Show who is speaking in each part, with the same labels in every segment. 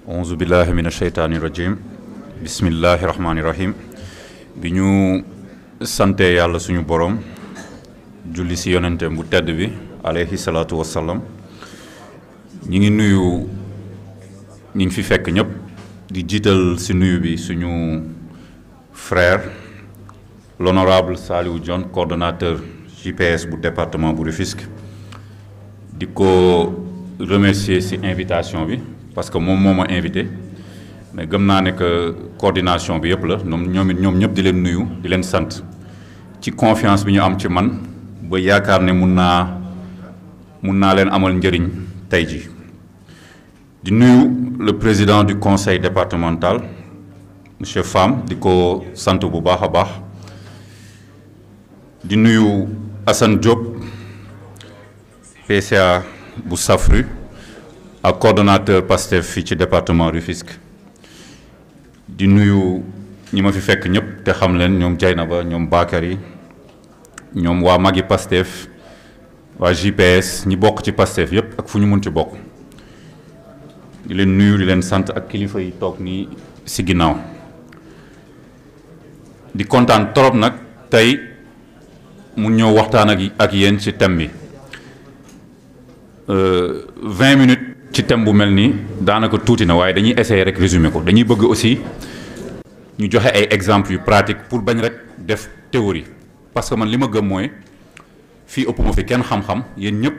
Speaker 1: auzu billahi min asheytaani rajim bismillahi rahmaani rahim bi ñu sante yàlla suñu borom julli si yonentem bu tedd bi alayhi salaatu wassalam ñi ngi nuyu ñi ngi fi fekk ñëpp di jiital si nuyu bi suñu frère l'honorable Saliou Dione coordonnateur JPS bu département bu Rufisque di ko remercier si invitation bi parce que moom moo ma invité mais gëm naa ne que coordination bi yëpp la ñoom ñëpp di leen nuyu di leen sant ci confiance bi ñu am ci man ba yaakaar ne mun naa leen amal njëriñ tey ji di nuyu le président du conseil départemental monsieur Fam di ko sant bu baax a baax di nuyu Assane Diop PCA bu Safru ak coordonnateur Pastef fii ci département Rufisque di nuyu ñi ma fi fekk ñëpp te xam leen ñoom Dieynaba ñoom Bakary ñoom waa magi Pastef waa JPS ñi bokk ci Pastef yëpp ak fu ñu mun ci bokk di leen nuyu di leen sant ak kilifa yi toog nii si ginnaaw di kontaan trop nag tey mu ñëw waxtaan ak yéen ci thème bi 20 minutes ci thème bu mel nii daanaka tuuti na waaye dañuy essayer rek résumer ko dañuy bëgg aussi ñu joxe ay exemples yu pratique pour bañ rek def théorie parce que man li ma gëm mooy fii ëpp ma fi kenn xam-xam yéen ñëpp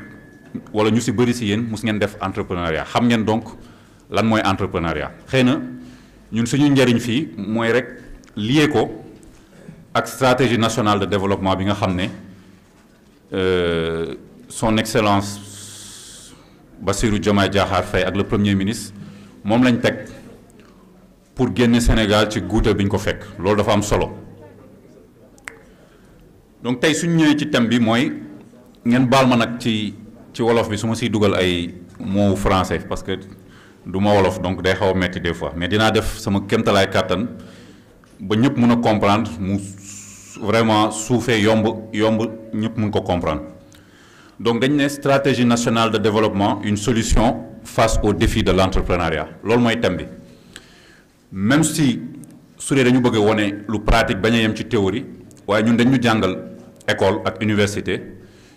Speaker 1: wala ñu si bëri si yéen mus ngeen def entrepreneuriat xam ngeen donc lan mooy entrepreneuriat xëy na ñun suñu njëriñ fii mooy rek lié ko ak stratégie nationale de développement bi nga xam ne son excellence Bassirou Diomaye Diakhar Faye ak le premier ministre moom lañ teg pour génne Sénégal ci guuta bi ñu ko fekk loolu dafa am solo donc tey suñ ñëwee ci thème bi mooy ngeen baal ma nag ci wolof bi su ma siy dugal ay mots français parce que du ma wolof donc day xaw a metti des fois mais dinaa def sama kéemtalaay kàttan ba ñëpp mun a comprendre mu vraiment suufee yomb ñëpp mun ko comprendre donc dañ ne stratégie nationale de développement une solution face aux défis de l'entrepreneuriat loolu mooy thème bi même si su dee dañu bëgg a wone lu pratique bañ a yem ci théorie waaye ñun dañu jàngal école ak université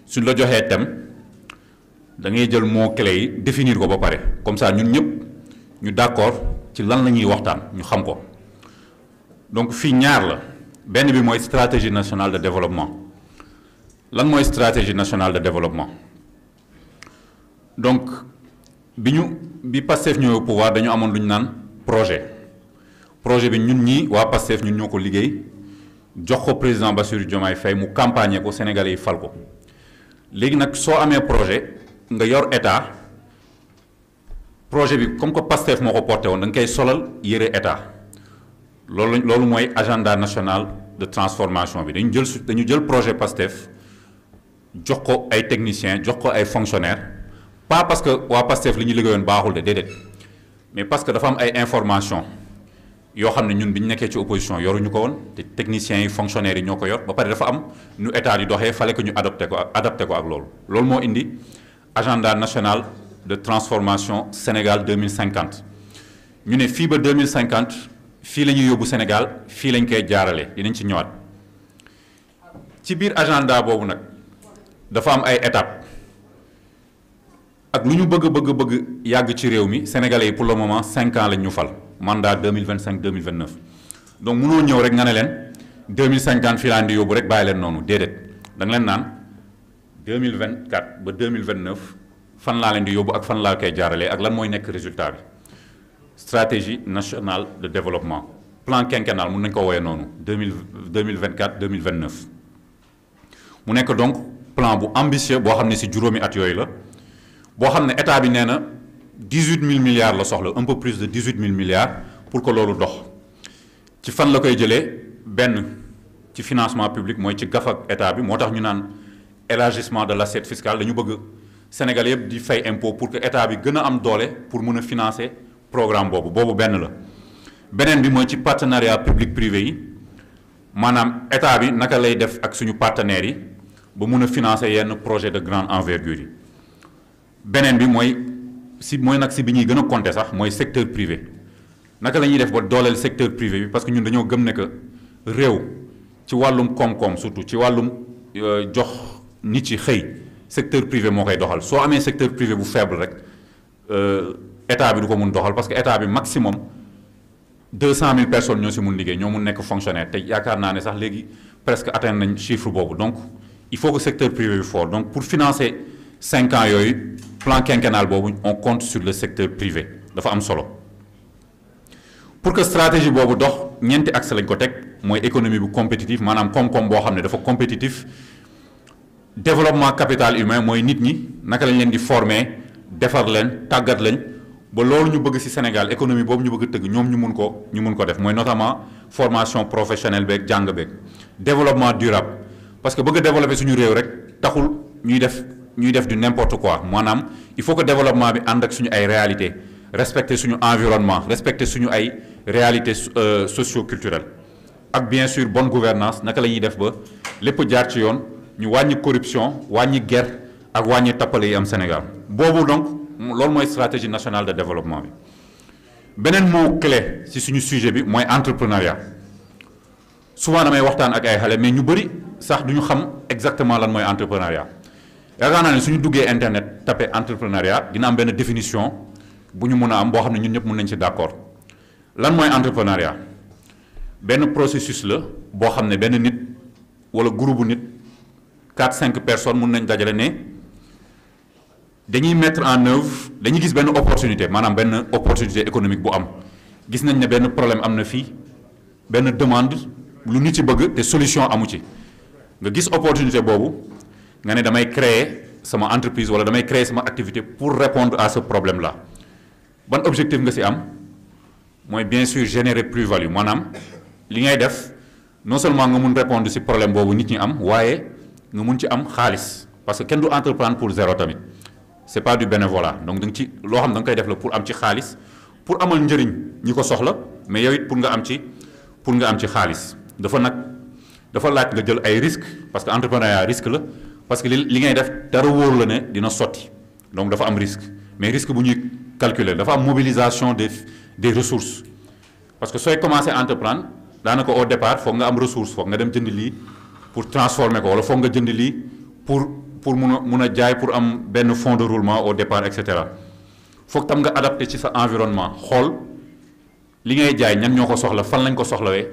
Speaker 1: suñ la joxee thème da ngay jël mot clé yi définir ko ba pare comme ça ñun ñëpp ñu d'accord ci lan la ñuy waxtaan ñu xam ko donc fii ñaar la benn bi mooy stratégie nationale de développement lan mooy stratégie nationale de développement donc bi Pastef ñëwee au pouvoir dañu amoon lu ñu naan projet bi ñun ñii waa Pastef ñun ñoo ko liggéey jox ko président Bassirou Diomaye Faye mu campagne ko Sénégalais yi fal ko léegi nag soo amee projet nga yor état projet bi comme que Pastef moo ko porté woon da nga koy solal yëre état loolu mooy agenda national de transformation bi dañu jël projet Pastef jox ko ay techniciens jox ko ay fonctionnaires pas parce que waa Pastef li ñu liggéeyoon baaxul de déedéet mais parce que dafa am ay informations yoo xam ne ñun bi ñu nekkee ci opposition yoruñu ko woon te techniciens yi fonctionnaires yi ñoo ko yor ba pare dafa am nu état di doxee fallait que ñu adapté ko ak loolu moo indi agenda national de transformation Sénégal 2050 ñu ne fii ba 2050 fii la ñuy yóbbu Sénégal fii lañ koy jaarale dinañ ci ñëwaat ci biir agenda boobu nag dafa am ay étapes ak lu ñu bëgg yàgg ci réew mi sénégalais yi pour le moment 5 ans lañ ñu fal mandat 2025-2029 donc mënoo ñëw rek nga ne leen 2050 fii laa di yóbbu rek bàyyi leen noonu déedéet da nga leen naan 2024 ba 2029 fan laa leen di yóbbu ak fan laa koy jaaralee ak lan mooy nekk résultat bi stratégie nationale de développement plan quinquennal mun nañu ko woowee noonu 2024-2029 mu nekk donc plan bu ambitieux boo xam ne ci juróomi at yooyu la boo xam ne état bi nee na 18 000 milliards la soxla un peu plus de 18 000 milliards pour que loolu dox ci fan la koy jëlee benn ci financement public mooy ci gaf ak état bi moo tax ñu naan élargissement de l'assiette fiscale dañu bëgg Sénégal yëpp di fay impôt pour que état bi gën a am doole pour mën a financer programme boobu benn la beneen bi mooy ci partenariat public privé yi maanaam état bi naka lay def ak suñu partenaires yi ba mun a financer yenn projet de grande envergure yi beneen bi mooy si mooy nag si bi ñuy gën a compter sax mooy secteur privé naka la ñuy def ba dooleel secteur privé bi parce que ñun dañoo gëm ne que réew ci wàllum koom-koom surtout ci wàllum jox nit ci xëy secteur privé moo koy doxal soo amee secteur privé bu faible rek état bi du ko mun doxal parce que état bi maximum 200 000 personnes ñoo si mun liggéey ñoo mun nekk fonctionnaire te yaakaar naa ne sax léegi presque atteindre nañ chiffre boobu donc il faut que secteur privé bi fort donc pour financer 5 ans yooyu plan quinquennal boobu on compte sur le secteur privé dafa am solo pour que stratégie boobu dox ñeenti axe lañ ko teg mooy économie bu compétitive maanaam koom-koom boo xam ne dafa compétitif développement capital humain mooy nit ñi naka lañ leen di former defar leen tàggat leen ba loolu ñu bëgg ci Sénégal économie boobu ñu bëgg a tëgg ñoom ñu mun ko def mooy notamment formation professionnelle beeg jàng beeg développement durable parce que bëgg a développer suñu réew rek taxul ñuy def du n'importe quoi maanaam il faut que développement bi ànd ak suñu ay réalité respecter suñu environnement respecter suñu ay réalité socio-culturelle ak bien sûr bonne gouvernance naka la ñuy def ba lépp jaar ci yoon ñu wàññi corruption wàññi guerre ak wàññi tappale yi am Sénégal boobu donc loolu mooy stratégie nationale de développement bi beneen mot clé ci suñu sujet bi mooy entrepreneuriat souvent damay waxtaan ak ay xale mais ñu bëri sax duñu xam exactement lan mooy entrepreneuriat yaakaar naa ne suñu duggee internet tapé entrepreneuriat dina am benn définition bu ñu mun a am boo xam ne ñun ñëpp mun nañ ci d'accord lan mooy entrepreneuriat benn processus la boo xam ne benn nit wala groupe nit 4-5 personnes mun nañ dajale ne dañuy mettre en œuvre dañuy gis benn opportunité maanaam benn opportunité économique bu am gis nañ ne benn problème am na fii benn demande lu nit ci bëgg te solution amu ci nga gis opportunité boobu nga ne damay créer sama entreprise wala damay créer sama activité pour répondre à ce problème là ban objectif nga ci am mooy bien sûr générer plus-value maanaam li ngay def non seulement nga mun répondre ci problème boobu nit ñi am waaye nga mun ci am xaalis parce que kenn du entreprendre pour zéro tamit c'est pas du bénévolat donc da nga ci loo xam da nga koy def la pour am ci xaalis pour amal njëriñ ñi ko soxla mais yow it pour nga am ci xaalis dafa laaj nga jël ay risques parce que entrepreneuriat risque la parce que li ngay def dara wóor la ne dina sotti donc dafa am risque mais risque bu ñuy calculer dafa am mobilisation des ressources parce que sooy commencer entreprendre daanaka au départ foog nga am ressource foog nga dem jënd lii pour transformer ko wala foog nga jënd lii pour mun a jaay pour am benn fonds de roulement au départ et cetera foog tam nga adapté ci sa environnement xool li ngay jaay ñan ñoo ko soxla fan lañ ko soxlawee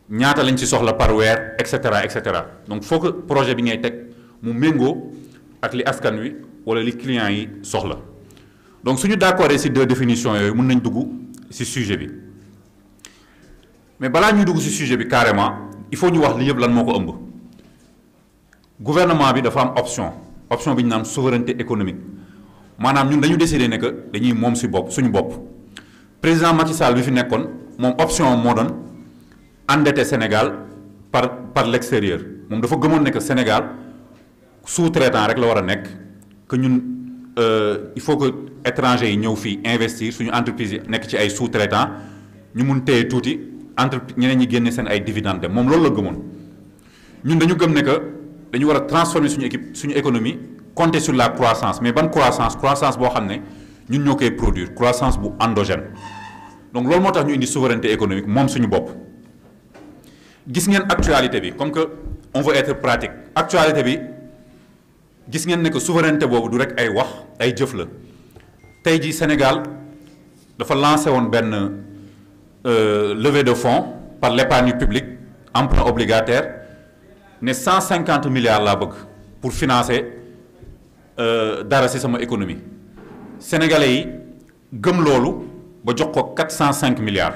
Speaker 1: ñaata lañ ci soxla par weer et cetera et cetera donc faut que projet bi ngay teg mu méngoo ak li askan wi wala li clients yi soxla donc suñu d'accord ci deux définitions yooyu mën nañ dugg ci sujet bi mais balaa ñuy dugg ci sujet bi carrément il faut ñu wax li yëpp lan moo ko ëmb gouvernement bi dafa am option bi ñu naan souveraineté économique maanaam ñun dañu décider ne que dañuy moom suñu bopp président Macky Sall bi fi nekkoon moom option moo doon endetté Sénégal par l'extérieur moom dafa gëmoon ne que Sénégal sous-traitant rek la war a nekk que ñun il faut que étrangers yi ñëw fii investir suñu entreprise yi nekk ci ay sous-traitant ñu mun téye tuuti ñeneen ñi génne seen ay dividendes dem moom loolu la gëmoon ñun dañu gëm ne que dañu war a transformer suñu économie compter sur la croissance mais ban croissance boo xam ne ñun ñoo koy produire croissance bu endogène donc loolu moo tax ñu indi souveraineté économique moom suñu bopp gis ngeen actualité bi comme que on veut être pratique actualité bi gis ngeen ne que souveraineté boobu du rek ay wax ay jëf la tey jii Sénégal dafa lancé woon benn levée de fonds par l'épargne publique emprunt obligataire ne 150 milliards laa bëgg pour financer dara ci sama économie sénégalais yi gëm loolu ba jox ko 405 milliards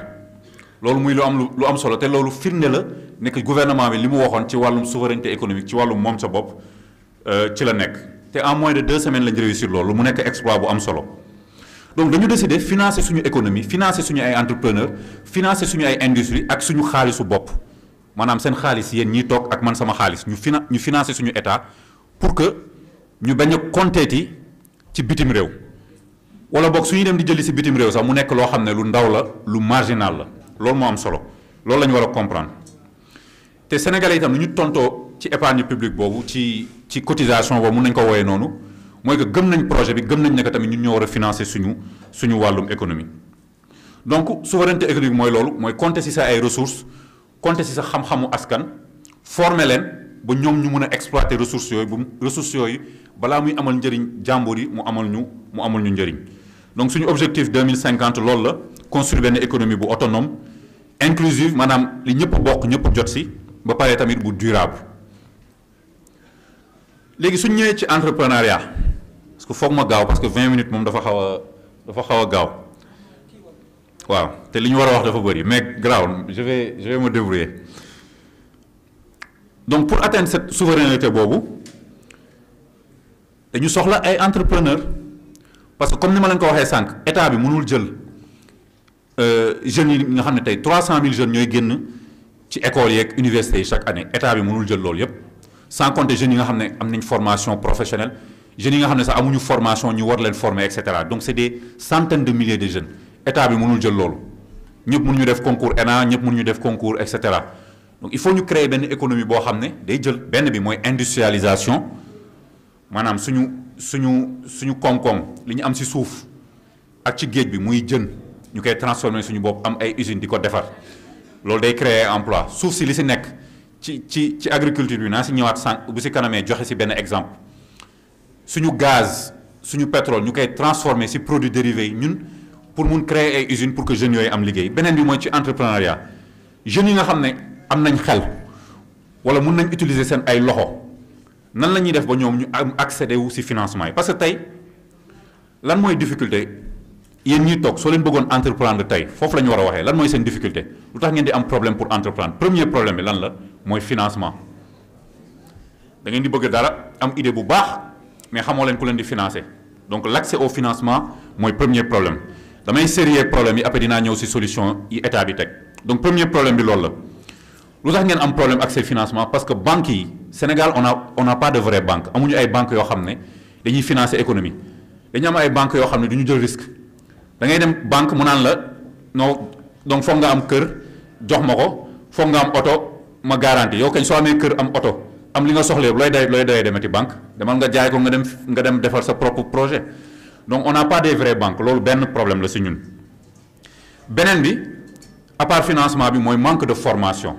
Speaker 1: loolu muy lu am solo te loolu firnde la nekk gouvernement bi li mu waxoon ci wàllum souveraineté économique ci wàllum moom sa bopp ci la nekk te en moins de 2 semaines lañ réussir loolu mu nekk exploit bu am solo donc dañu décider financer suñu économie financer suñu ay entrepreneurs financer suñu ay industrie ak suñu xaalisu bopp maanaam seen xaalis yéen ñiy toog ak man sama xaalis ñu financer suñu état pour que ñu bañ a compter ci bitim réew wala boog suñuy dem di jëli ci bitim réew sax mu nekk loo xam ne lu ndaw la lu marginal la loolu moo am solo loolu la ñu war a comprendre te sénégalais itam lu ñu tontoo ci épargne publique boobu ci cotisation boobu mun nañu ko wooyee noonu mooy que gëm nañ projet bi gëm nañ ne que tamit ñun ñoo war a financer suñu wàllum économie. donc souveraineté économique mooy loolu mooy compter ci sa ay ressources compter ci sa xam-xamu askan former leen ba ñoom ñu mën a exploiter ressources yooyu balaa muy amal njëriñ jàmbur yi mu amal ñu njëriñ. donc suñu objectif 2050 loolu la construire benn économie bu autonome inclusive maanaam li ñëpp bokk ñëpp jot ci ba pare tamit bu durable. léegi suñ ñëwee ci entrepreneuriat parce que foog ma gaaw parce que 20 minutes moom dafa xaw a gaaw waaw te li ñu war a wax dafa bëri mais graaw je vais me débrouiller. donc pour atteindre cette souveraineté boobu dañu soxla ay entrepreneurs parce que comme ni ma leen ko waxee sànq état bi mënul jël jeunes yi nga xam ne tey 300 000 jeunes ñooy génn ci écoles yeeg universités yi chaque année état bi mënul jël loolu yépp sans compter jeunes yi nga xam ne am nañ formation professionnelle jeunes yi nga xam ne sax amuñu formation ñu war leen former et cetera donc c'est des centaines de milliers de jeunes état bi mënul jël loolu ñëpp mënuñu def concours ENA ñëpp mënuñu def concours et cetera donc il faut ñu créer benn économie boo xam ne day jël benn bi mooy industrialisation maanaam suñu koom-koom li ñu am ci suuf ak ci géej bi muy jën ñu koy transformer suñu bopp am ay usines di ko defar loolu day créer emploi suuf si li ci nekk ci agriculture bi naa ci ñëwaat sànq bu ci kanamee joxe ci benn exemple suñu gaz suñu pétrole ñu koy transformer ci produits dérivés yi ñun pour mun créer ay usines pour que jeunes yooyu am liggéey beneen bi mooy ci entrepreneuriat jeunes yi nga xam ne am nañ xel wala mun nañ utiliser seen ay loxo nan la ñuy def ba ñoom ñu am accéder wu ci financement yi parce que tey lan mooy difficulté yéen ñuy toog soo leen bëggoon entreprendre tey foofu la ñu war a waxee lan mooy seen difficulté lu tax ngeen di am problème pour entreprendre premier problème bi lan la mooy financement da ngeen di bëgg dara am idée bu baax mais xamoo leen ku leen di financer donc l'accès au financement mooy premier problème damay sérieux problème yi après dinaa ñëw ci solution yi état bi teg donc premier problème bi loolu la. lu tax ngeen am problème accès financement parce que banques yi Sénégal on n'a pas de vraies banques amuñu ay banques yoo xam ne dañuy financer économie dañu am ay banques yoo xam ne du ñu jël risque da ngay dem banque mu naan la non donc foog nga am kër jox ma ko foog nga am oto ma garantie yow kañ soo amee kër am oto am li nga soxla yëpp looy doyee demati banque demal nga jaay ko nga dem defar sa propre projet donc on n'a pas des vraies banques loolu benn problème la ci ñun. beneen bi à part financement bi mooy manque de formation.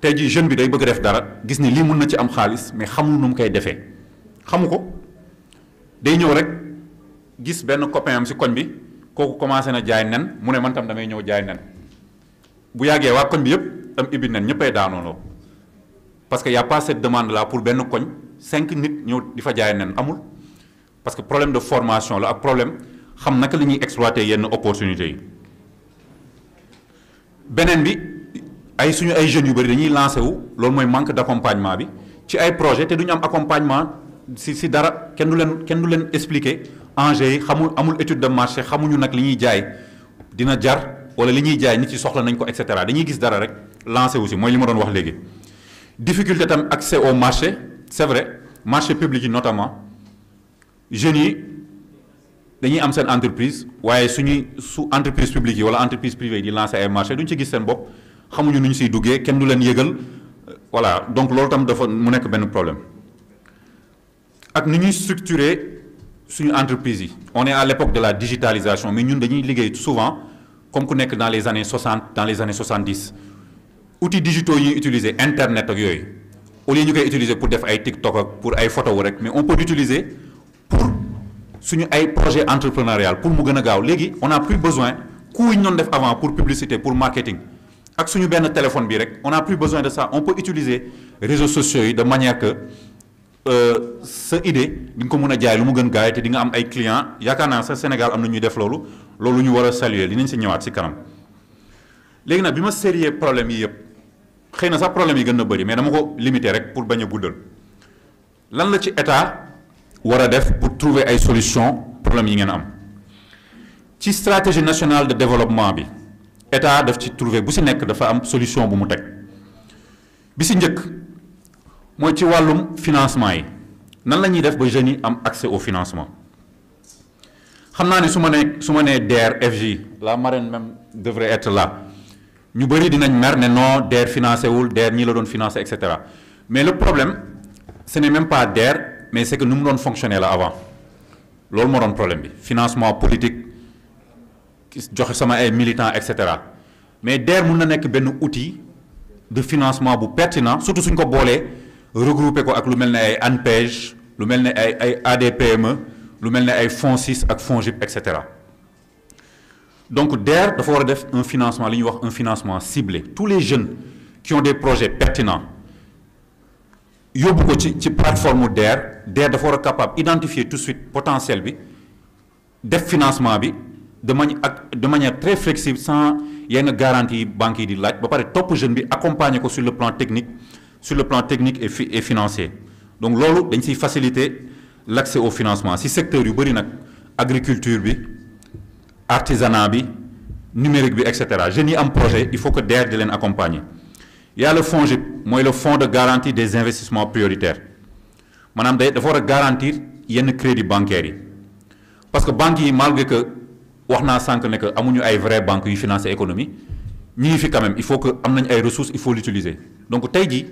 Speaker 1: tey jii jeune bi day bëgg def dara gis ni lii mun na ci am xaalis mais xamul nu mu koy defee xamu ko day ñëw rek gis benn copain am ci koñ bi kooku commencé na jaay nen mu ne man tam damay ñëw jaay nen bu yàggee waa koñ bi yépp tam ibbi nen ñëppay daanoonoo parce que y a pas cette demande là pour benn koñ 5 nit ñëw di fa jaay nen amul parce que problème de formation la ak problème xam naka la ñuy exploiter yenn opportunités yi beneen bi. suñu ay jeunes yu bëri dañuy lancé wu loolu mooy manque d'accompagnement bi ci ay projet te duñu am accompagnement ci dara kenn du leen expliquer enjeux yi amul étude de marché xamuñu nag li ñuy jaay dina jar wala li ñuy jaay nit ci soxla nañ ko et cetera dañuy gis dara rek lancé wu ci mooy li ma doon wax léegi. difficulté tam accès au marché c'est vrai marché public yi notamment jeunes yi dañuy am seen entreprise waaye su entreprise publique yi wala entreprise privée yi di lancer ay marché duñ ci gis seen bopp. xamuñu nu ñu siy duggee kenn du leen yëgal voilà donc loolu tam dafa mu nekk benn problème ak ni ñuy structurer suñu entreprise yi on est à l'époque de la digitalisation mais ñun dañuy liggéey souvent comme ku nekk dans les années 60 dans les années 70 outils digitaux yi ñuy utiliser internet ak yooyu au lieu ñu koy utiliser pour def ay TikTok ak pour ay photo rek mais on peut l'utiliser pour suñu ay projet entrepreneurial pour mu gën a gaaw léegi on a plus besoin coût yi ñu doon def avant pour publicité pour marketing ak suñu benn téléphone bi rek on a plus besoin de ça on peut utiliser réseaux sociaux yi de manière que sa idée di nga ko mën a jaay lu mu gën gaay te di nga am ay clients yaakaar naa sa Sénégal am na ñuy def loolu ñu war a saluer dinañ si ñëwaat si kanam léegi nag bi ma sérieux problème yi yëpp xëy na sax problème yi gën na bëri mais dama ko limiter rek pour bañ a guddal lan la ci état war a def pour trouver ay solutions problème yi ngeen am ci stratégie nationale de développement bi. état daf ci trouver bu ci nekk dafa am solution bu mu teg bi ci njëkk mooy ci wàllum financement yi nan la ñuy def ba jeunes yi am accès au financement xam naa ne su ma nee DER FJ la marraine même devrait être là ñu bëri dinañ mer ne non DER financé wul DER ñi la doon financé et cetera mais le problème ce n'est même pas DER mais c'est que nu mu doon fonctionner la avant loolu moo doon problème bi financement politique joxe sama ay militants et cetera mais DER mun na nekk benn outil de financement bu pertinent surtout suñ ko boolee regroupé ko ak lu mel ne ay ANPEJ lu mel ne ay ADPME lu mel ne ay FONSIS ak FONGIP et cetera donc DER dafa war a def un financement li ñuy wax un financement ciblé tous les jeunes qui ont des projets pertinents yóbbu ko ci plateforme DER dafa war a capable identifier tout de suite potentiel bi def financement bi de manière très flexible sans yenn garantie yi banques yi di laaj ba pare topp jeune bi accompagner ko sur le plan technique et financier donc loolu dañ siy faciliter l'accès au financement si secteur yu bëri nag agriculture bi artisanat bi numérique bi et cetera jeunes yi am projet il faut que DER di leen accompagner. Il y a le FONGIP mooy le fonds de garantie des investissements prioritaires maanaam dafa war a garantir yenn crédit bancaires yi parce que banques yi malgré que wax naa sànq ne que amuñu ay vraies banques yu financer économie ñi ngi fi quand même il faut que am nañ ay ressources il faut l'utiliser donc tey jii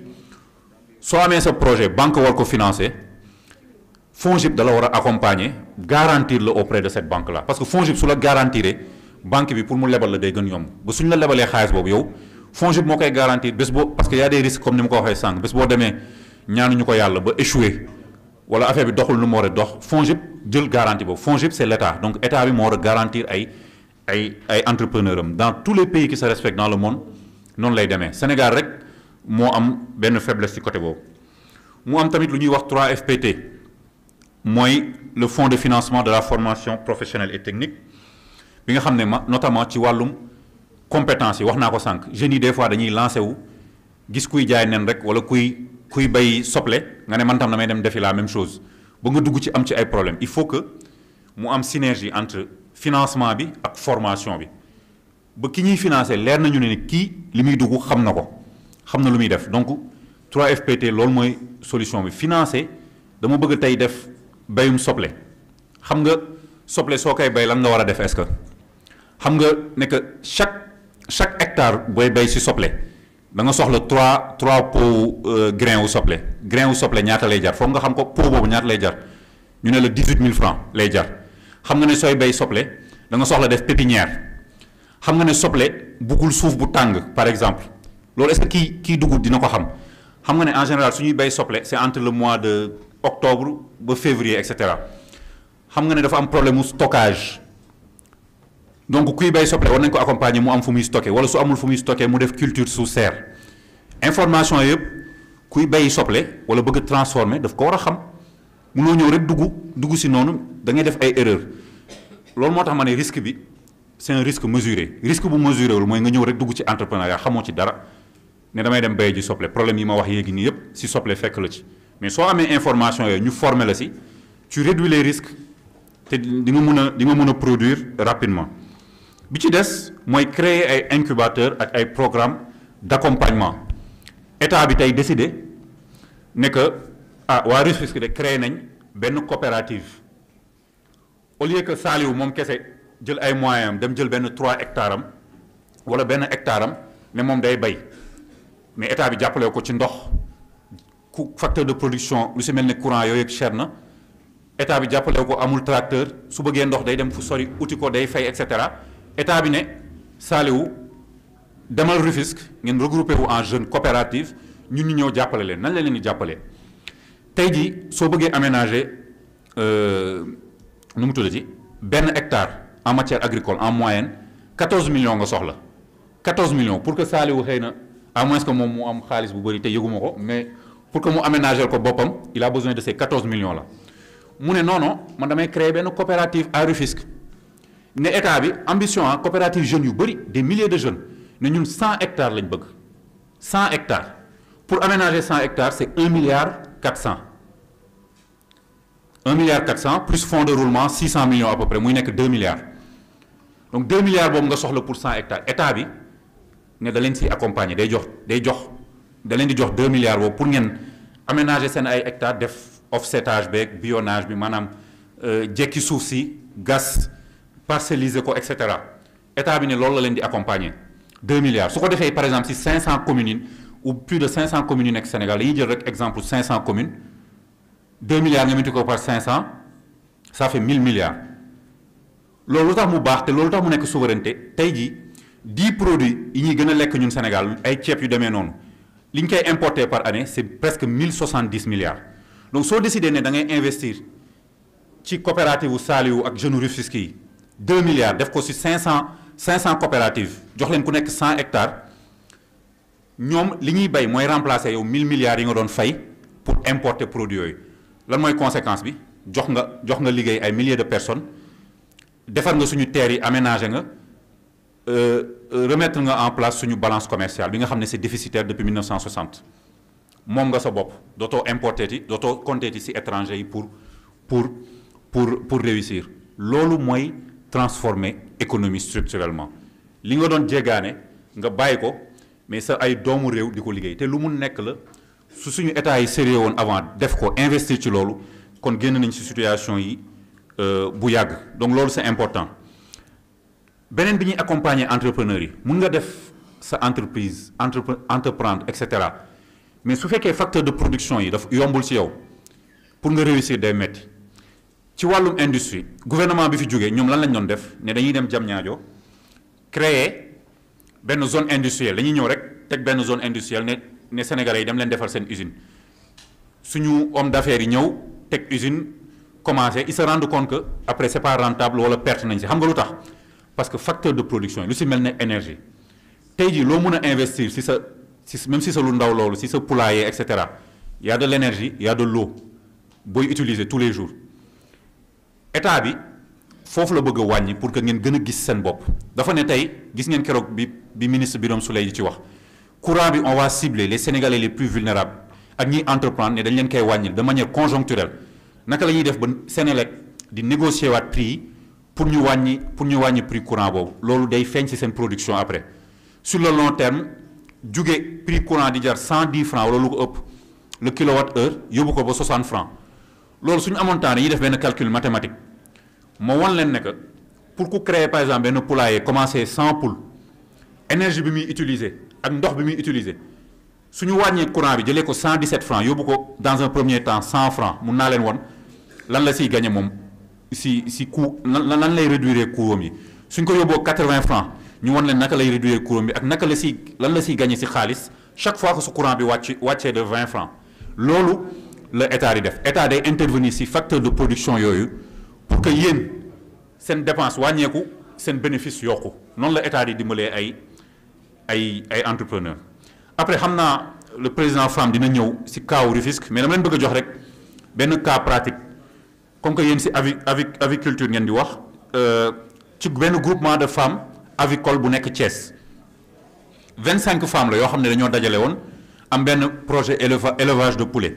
Speaker 1: soo amee sa projet banque war ko financer FONGIP da la war a accompagner garantir la auprès de cette banque là parce que FONGIP su la garantiré banque bi pour mu lebal la day gën yomb ba suñ la lebalee xaalis boobu yow FONGIP moo koy garantir bés boo parce que y a des risques comme ni ma ko waxee sànq bés boo demee ñaanuñu ko yàlla ba échoué wala affaire bi doxul nu mu war a dox FONGIP jël garantie boobu FONGIP c'est l'État donc État bi moo war a garantir ay entrepreneurs am dans tous les pays qui se respectent dans le monde noonu lay demee Sénégal rek moo am benn faiblesse ci côté boobu mu am tamit lu ñuy wax 3FPT mooy le fonds de financement de la formation professionnelle et technique bi nga xam ne notamment ci wàllum compétence yi wax naa ko sànq jeunes yi des fois dañuy lancé wu gis kuy jaay nen rek wala kuy bay soble nga ne man tam damay dem defi la même chose ba nga dugg ci am ci ay problème il faut que mu am synergie entre financement bi ak formation bi ba ki ñuy financer leer nañu ne ni kii li muy dugg xam na ko xam na lu muy def donc 3FPT loolu mooy solution bi financer dama bëgg tey def bayum soble xam nga soble soo koy bay lan nga war a def est-ce que xam nga ne que chaque hectare booy bay ci soble da nga soxla trois pots grain wu soble ñaata lay jar foog nga xam ko pot boobu ñaata lay jar ñu ne la 18 000 francs lay jar xam nga ne sooy bay soble da nga soxla def pépinière xam nga ne soble buggul suuf bu tàng par exemple loolu est-ce que kii dugg dina ko xam nga ne en général su ñuy bay soble c'est entre le mois de octobre ba février et cetera xam nga ne dafa am problème mu stockage. donc kuy bay soble war nañ ko accompagner mu am fu muy stocké wala su amul fu muy stocké mu def culture sous serre information yëpp kuy bay soble wala bëgg transformer daf ko war a xam munoo ñëw rek dugg si noonu da ngay def ay erreurs loolu moo tax ma ne risque bi c'est un risque mesuré risque bu mesuré wul mooy nga ñëw rek dugg ci entrepreneuriat xamoo ci dara ne damay dem bay ji soble problème yi ma wax yéegi nii yëpp si soble fekk la ci mais soo amee information yooyu ñu former la si tu réduis les risques te di nga mën a produire rapidement. bi ci des mooy créer ay incubateurs ak ay programmes d'accompagnement état bi tey décidé ne que waa Rufisque de créer nañ benn coopérative au lieu que Saliou moom kese jël ay moyens am dem jël benn 3 hectares am wala benn hectare am ne moom day bay mais état bi jàppale ko ci ndox facteur de production lu si mel ne courant yooyu cher na état bi jàppale ko amul tracteur su bëggee ndox day dem fu sori uti ko day fay et cetera. état bi ne Saliou demal Rufisque ngeen regroupé wu en jeune coopérative ñun ñu ñëw jàppale leen nan la leen di jàppale tey jii soo bëggee aménager nu mu tuddati benn hectare en matière agricole en moyenne 14 millions nga soxla 14 millions pour que Saliou xëy na à moins que moom mu am xaalis bu bëri te yëguma ko mais pour que mu aménager ko boppam il a besoin de ces 14 millions là mu ne non man damay créer benn coopérative à Rufisque. ne état bi ambition coopérative jeunes yu bëri des milliers de jeunes ne ñun 100 hectares lañ bëgg 100 hectares pour aménager 100 hectares c'est 1 milliard 400 1 milliard 400 plus fonds de roulement 600 millions à peu près muy nekk 2 milliards donc 2 milliards boobu nga soxla pour 100 hectares état bi ne da leen si accompagner da leen di jox 2 milliards boobu pour ngeen aménager seen ay hectares def offsetage beeg bionnage bi maanaam jekki suuf si gas. parcelliser ko et cetera état bi ne loolu la leen di accompagner 2 milliards su ko defee par exemple si 500 communes ou plus de 500 communes yu nekk Sénégal dañuy jël rek exemple 500 communes 2 milliards nga multiplié ko par 500 ça fait 1000 milliards loolu lu tax mu baax te loolu tax mu nekk souveraineté tey jii 10 produits yi ñuy gën a lekk ñun Sénégal ay ceeb yu demee noonu li ñu koy importer par année c'est presque 1070 milliards donc soo décidé ne da ngay investir ci coopérative u Saliou ak jeune Rufisque yi 2 milliards def ko ci 500 coopératives jox leen ku nekk 100 hectares ñoom li ñuy bay mooy remplacer yow 1000 milliards yi nga doon fay pour importer produits yooyu lan mooy conséquence bi jox nga liggéey ay milliers de personnes defar nga suñu terres yi aménager nga remettre nga en place suñu balance commerciale bi nga xam ne c'est déficitaire depuis 1960 moom nga sa bopp dootoo importer ti dootoo compter ti ci étranger yi pour réussir loolu mooy transformer économie structurellement li nga doon jéggaane nga bàyyi ko mais sa ay doomu réew di ko liggéey te lu mu nekk la su suñu état yi sérieux woon avant def ko investir ci loolu kon génn nañ ci situation yi bu yàgg donc loolu c'est important beneen bi ñuy accompagner entrepreneurs yi mun nga def sa entreprise entreprendre et cetera mais su fekkee facteur de production yi dafa yombul ci yow pour nga réussir day metti ci wàllum industrie gouvernement bi fi jógee ñoom lan lañ doon def ne dañuy dem Diamniadio créer benn zone industrielle dañuy ñëw rek teg benn zone industrielle ne Sénégalais yi dem leen defar seen usine suñu homme d'affaires yi ñëw teg usine commencé ils se rendent compte que après c'est pas rentable wala perte nañ si xam nga lu tax parce que facteur de production yi lu si mel ne énergie tey jii loo mën a investir même si sa lu ndaw loolu si sa poulailler et cetera y a de l'énergie y a de l'eau booy utiliser tous les jours état bi foofu la bëgg a wàññi pour que ngeen gën a gis seen bopp dafa ne tey gis ngeen keroog bi ministre Birame Souleye yi ci wax courant bi on va cibler les Sénégalais les plus vulnérables ak ñiy entreprendre ne dañ leen koy wàññil de manière conjoncturelle naka la ñuy def ba Sénélec di négocier waat prix yi pour ñu wàññi prix courant boobu loolu day feeñ ci seen production après sur le long terme jóge prix courant di jar 110 francs wala lu ko ëpp le kilowatt heure yóbbu ko ba 60 francs loolu suñu amoon temps dañuy def benn calcul mathématique moo wan leen ne que pour ku créer par exemple benn poulailler commencer 100 poules énergie bi muy utiliser ak ndox bi muy utiliser suñu wàññee courant bi jëlee ko 117 francs yóbbu ko dans un premier temps 100 francs mun naa leen won lan la siy gagné moom si coût lan lay réduire coût yi suñ ko yóbboo 80 francs ñu won leen naka lay réduire coût bi ak naka la siy lan la siy gagné si xaalis chaque fois que su courant bi wàccee de 20 francs loolu la état di def état day intervenir si facteur de production yooyu pour que yéen seen dépense wàññeeku seen bénéfice yokku noonu la état di dimbalee ay entrepreneurs après xam naa le président Fam dina ñëw ci cas Rufisque mais dama leen bëgg a jox rek benn cas pratique comme que yéen ci aviculture ngeen di wax ci benn groupement de femmes avicoles bu nekk Thiès 25 femmes la yoo xam ne dañoo dajale woon am benn projet élevage de poulet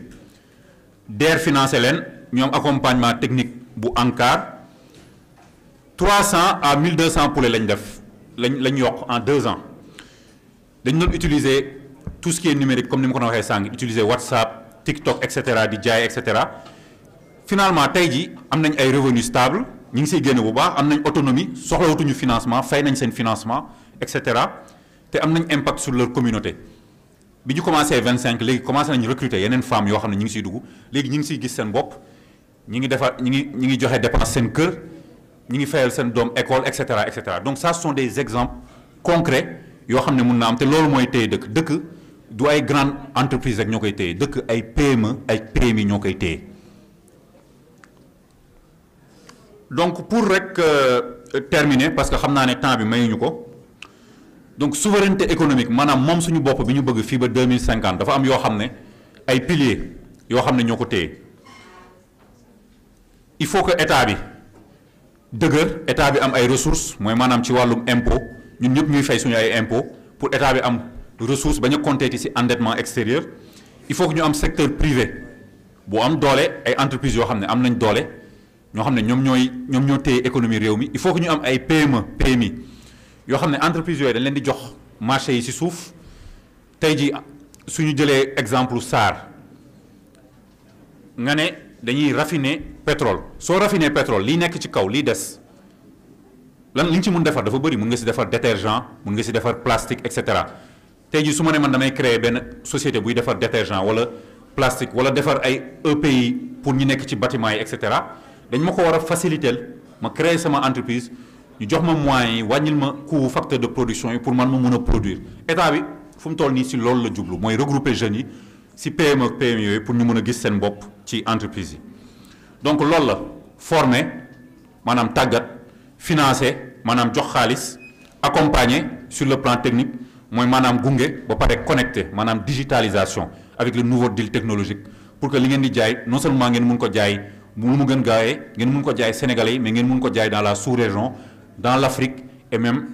Speaker 1: DER financé leen ñoom accompagnement technique bu ANCAR 300 à 1200 poulets lañ def lañ yokk en 2 ans dañ doon utiliser tout ce qui est numérique comme ni ma ko waxee sànq utiliser WhatsApp TikTok et cetera di jaay et cetera finalement tey jii am nañ ay revenus stables ñu ngi siy génn bu baax am nañ autonomie soxlawatuñu financement fay nañ seen financement et cetera te am nañ impact sur leur communauté bi ñu commencé 25 léegi commencé nañ recruter yeneen femmes yoo xam ne ñu ngi siy dugg léegi ñu ngi siy gis seen bopp ñi ngi defar ñi ngi joxe dépense seen kër ñi ngi fayal seen doom école et cetera donc ça ce sont des exemples concrets yoo xam ne mun na am te loolu mooy téye dëkk du ay grande entreprise rek ñoo koy téye dëkk ay PME ay PMI ñoo koy téye donc pour rek terminer parce que xam naa ne temps bi mayuñu ko donc souveraineté économique maanaam moom suñu bopp bi ñu bëgg fii ba 2050 dafa am yoo xam ne ay piliers yoo xam ne ñoo ko téye il faut que état bi dëgër état bi am ay ressources mooy maanaam ci wàllum impôt ñun ñëpp ñuy fay suñu ay impôt pour état bi am ressources bañ a compter ci endettement extérieur il faut que ñu am secteur privé bu am doole ay entreprises yoo xam ne am nañ doole ñoo xam ne ñoom ñoo téye économie réew mi il faut que ñu am ay PME PMI yoo xam ne entreprises yooyu dañ leen di jox marché yi ci suuf tey ji suñu jëlee exemple SAR nga ne dañuy raffiner pétrole soo raffiner pétrole liy nekk ci kaw liy des lan li nga ci mun defar dafa bëri mun nga ci defar détergent mun nga ci defar plastique et cetera tey jii su ma ne man damay créer benn société buy defar détergent wala plastique wala defar ay EPI pour ñu nekk ci bâtiment yi et cetera dañ ma ko war a faciliter ma créer sama entreprise ñu jox ma moyens yi wàññil ma coût facteur de production yi pour man ma mën a produire état bi fu mu toll nii si loolu la jublu mooy regrouper jeunes yi si PME ak PME yooyu pour ñu mën a gis seen bopp ci entreprise yi donc loolu la former maanaam tàggat financer maanaam jox xaalis accompagner sur le plan technique mooy maanaam gunge ba pare connecté maanaam digitalisation avec le nouveau deal technologique pour que li ngeen di jaay non seulement ngeen mun ko jaay mu gën gaawee ngeen mun ko jaay sénégalais yi mais ngeen mun ko jaay dans la sous-région dans l'Afrique et même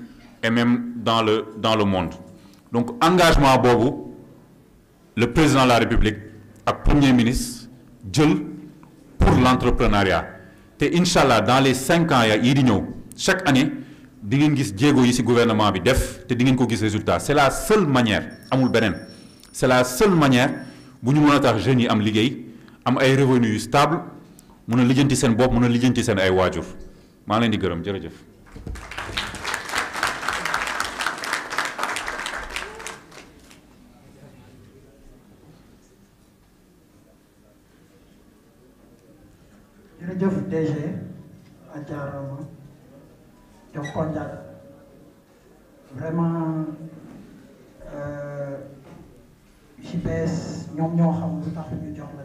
Speaker 1: dans le monde donc engagement boobu le président de la République ak premier ministre jël pour l'entrepreneuriat te inch'Allah dans les 5 ans yi di ñëw chaque année di ngeen gis jéego yi ci gouvernement bi def te di ngeen ko gis résultat c'est la seule manière amul beneen c'est la seule manière bu ñu mën a tax jeunes yi am liggéey am ay revenus yu stable mën a lijjanti seen bopp mën a lijjanti seen ay waajur maa leen di gërëm jërëjëf.
Speaker 2: jërëjëf DG ajaarama jox kontaan vraiment JPS ñoom ñoo xam lu tax ñu jox la